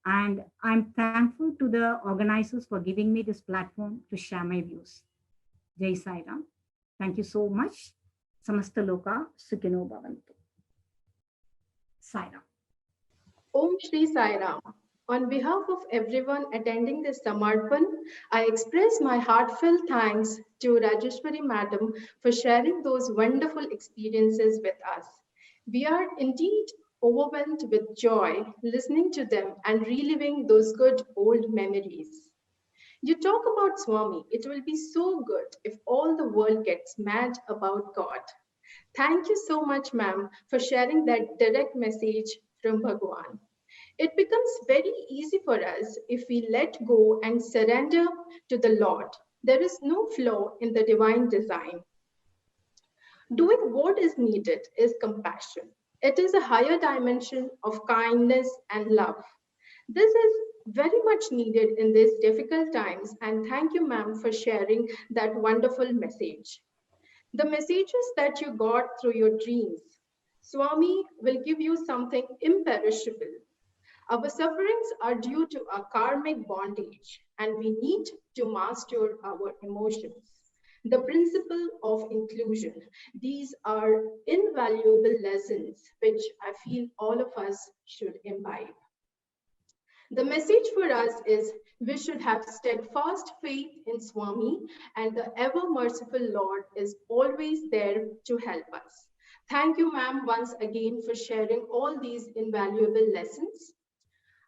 And I'm thankful to the organizers for giving me this platform to share my views. Jai Sai Ram. Thank you so much. Samasta Loka Sukhino Bhavantu. Sai Ram. Om Shri Sai Ram. On behalf of everyone attending this Samarpan, I express my heartfelt thanks to Rajeshwari Madam for sharing those wonderful experiences with us. We are indeed overwhelmed with joy listening to them and reliving those good old memories. You talk about Swami. It will be so good if all the world gets mad about God. Thank you so much, ma'am, for sharing that direct message from Bhagwan. It becomes very easy for us if we let go and surrender to the Lord. There is no flaw in the divine design. Doing what is needed is compassion. It is a higher dimension of kindness and love. This is very much needed in these difficult times, and thank you, ma'am, for sharing that wonderful message. The messages that you got through your dreams, Swami will give you something imperishable. Our sufferings are due to a karmic bondage, and we need to master our emotions. The principle of inclusion. These are invaluable lessons which I feel all of us should imbibe. The message for us is we should have steadfast faith in Swami, and the ever merciful Lord is always there to help us. Thank you, ma'am, once again for sharing all these invaluable lessons.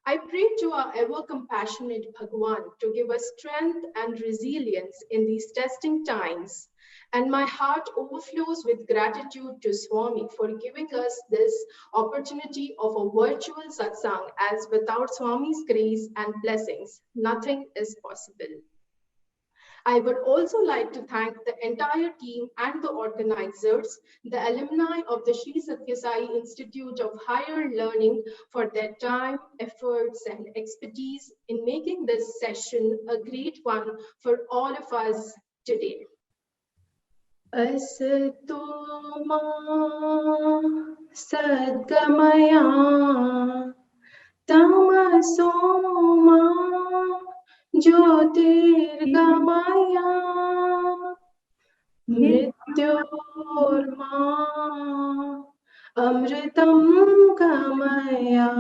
I pray to our ever compassionate Bhagwan to give us strength and resilience in these testing times. And my heart overflows with gratitude to Swami for giving us this opportunity of a virtual satsang, as without Swami's grace and blessings, nothing is possible. I would also like to thank the entire team and the organizers, the alumni of the Sri Satya Sai Institute of Higher Learning for their time, efforts, and expertise in making this session a great one for all of us today. Asato ma sadgamaya tamaso ma Jyotirgamaya Mrityorma Amritam Gamaya.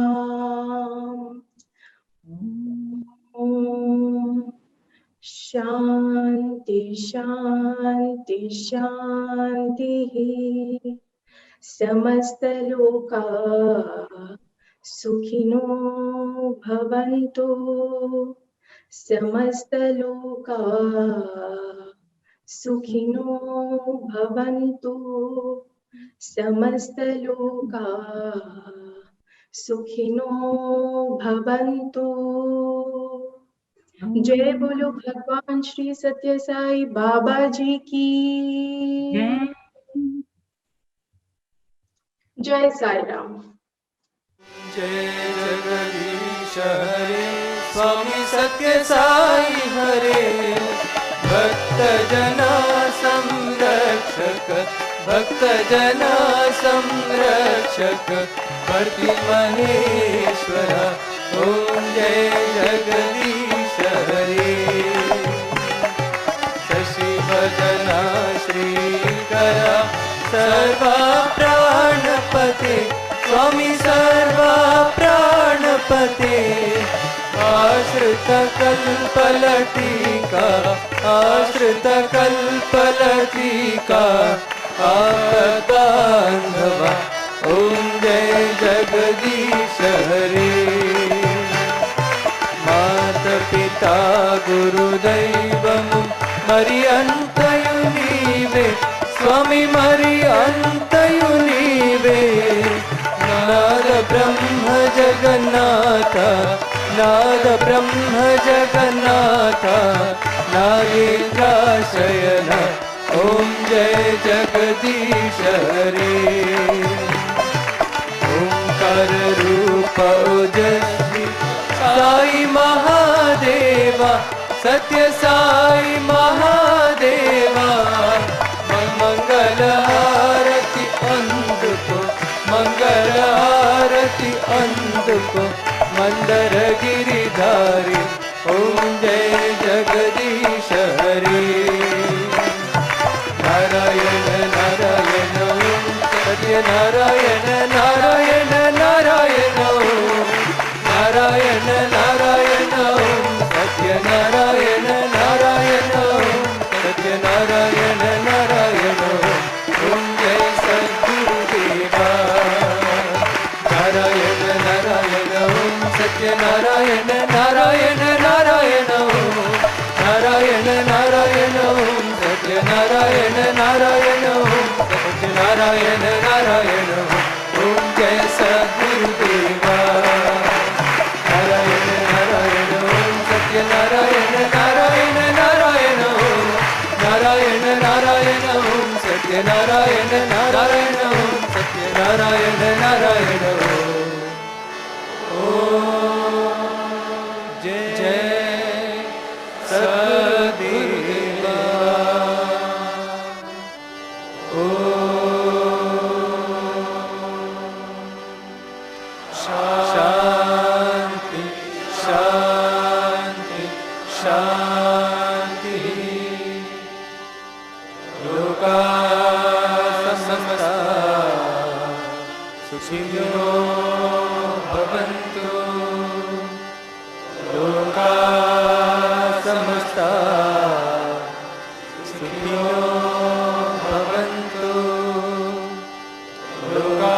Shanti Shanti Shanti Samasta Loka Sukhino Bhavantu Samasta Loka Sukhino Bhavantu Samasta Loka Sukhino Bhavantu. जय बोलो भगवान श्री सत्य साई बाबा जी की जय साई राम। जय जगदीश हरे स्वामी सत्य साई हरे भक्त जना संरक्षक भक्त जना संरक्षक प्रति महेश्वर ओम जय जगदीश हरे शशि भजना श्रीकरा सर्वा प्राणपते स्वामी सर्वा प्राणपते आश्रित कल्पलटिका आश्रित कल्पलटिका आपदान्धवा ओम जय जगदीश हरे मात पिता गुरुदैवं मरि अंतयु नीवे स्वामी मरि अंतयु नीवे नाद ब्रह्म जगन्नाथ नाद ब्रह्म जगन्नाथ नागेन्द्राशयन ॐ जय जगदीश हरे ओंकार रूप ओजस्वी साई महादेवा सत्य साई महादेवा मंगल हारति अंधको मंगल हारति अंधको मंदर गिरिधारी ओम जय जगदीश हरे नारायण नारायण ओम सत्य नारायण नारायण नारायण ओम नारायण नारायण ओम सत्य नारायण नारायण ओम सत्य नारायण नारायण ओम जय सद्गुरुदेवा नारायण नारायण ओम सत्य नारायण नारायण नारायण ओम नारायण नारायण ओम सत्य नारायण नारायण ओम सत्य नारायण नारायण ओम जय सद्गुरुदेवा नारायण नारायण ओम सत्य नारायण नारायण नारायण ओम नारायण नारायण ओम सत्य नारायण नारायण ओम सत्य नारायण नारायण ओम जय जय सद्गुरुदेवा शांति शांति शांति लोका समस्ता सुखिनो भवन्तु लोका समस्ता सुखिनो भवन्तु लोका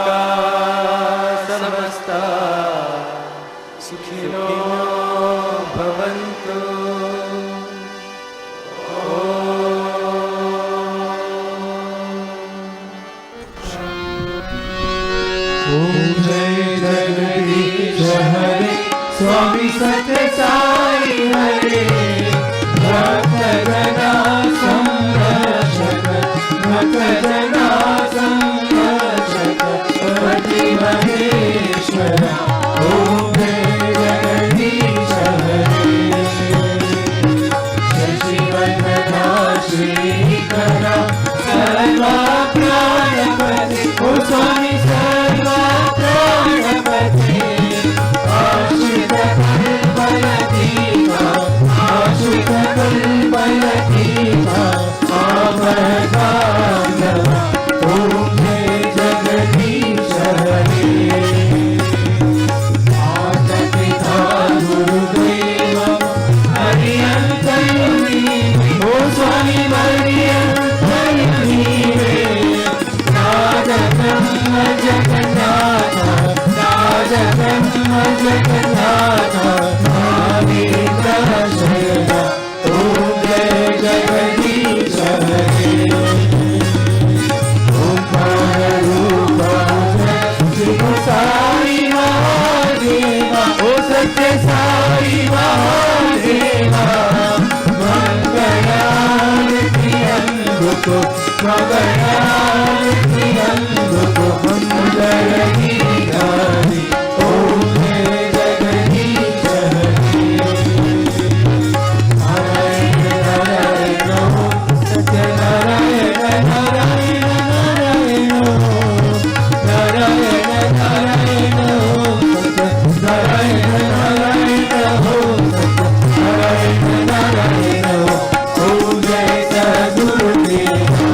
समस्ता सुखिनो भवन्तु ओम जय जगदीश हरे स्वामी सत्य साई हरे भक्त जना संरक्षक भक्त जना संरक्षक पति महेश्वर ओम जय जगदीश हरे शशिवदना श्रीकरा सर्वा प्राणपति ओ स्वामी सर्वा प्राणपति आश्रित कल्पयतीका आश्रित कल्पयतीका आवगानवा ओम जय जगदीश हरे माता पिता गुरुदेव हरियंतयुनी ओ स्वामी हरियंतयुनी नाद ब्रह्म जगन्नाथ नाद ब्रह्म जगन्नाथ नागेन्द्राशयन ओम जय जगदीश हरे ओंकार रूप शिव साई महादेवा ओ सत्य साई महादेवा मंगलारति अंधको मंगलारति अंधको मंगल गिरिधारी ओम जय जगदीश हरे नारायण नारायण ओम सत्य नारायण नारायण नारायण ओम नारायण नारायण ओम सत्य नारायण नारायण ओम सत्य नारायण नारायण ओम जय सद्गुरुदेवा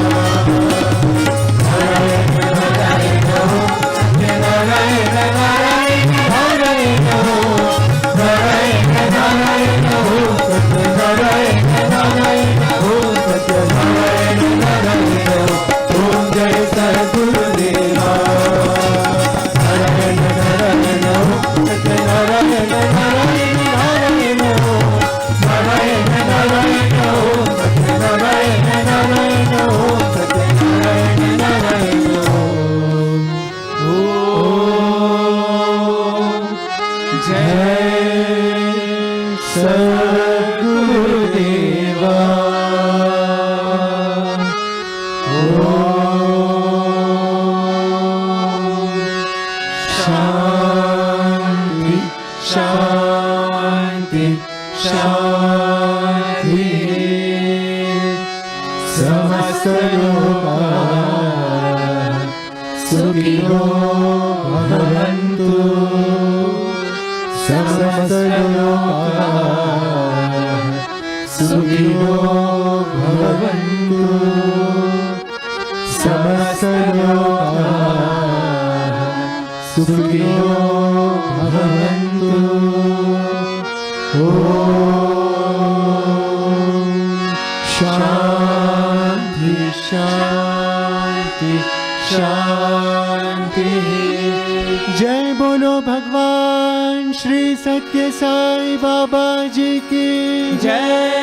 शांति शांति शांति समस्त लोकाः सुखिनो भवन्तु समस्त लोकाः सुखिनो भवन्तु समस्त लोकाः सुखिनो भवन्तु ॐ शान्ति शान्ति शान्ति जय बोलो भगवान श्री सत्य साई बाबा जी की जय।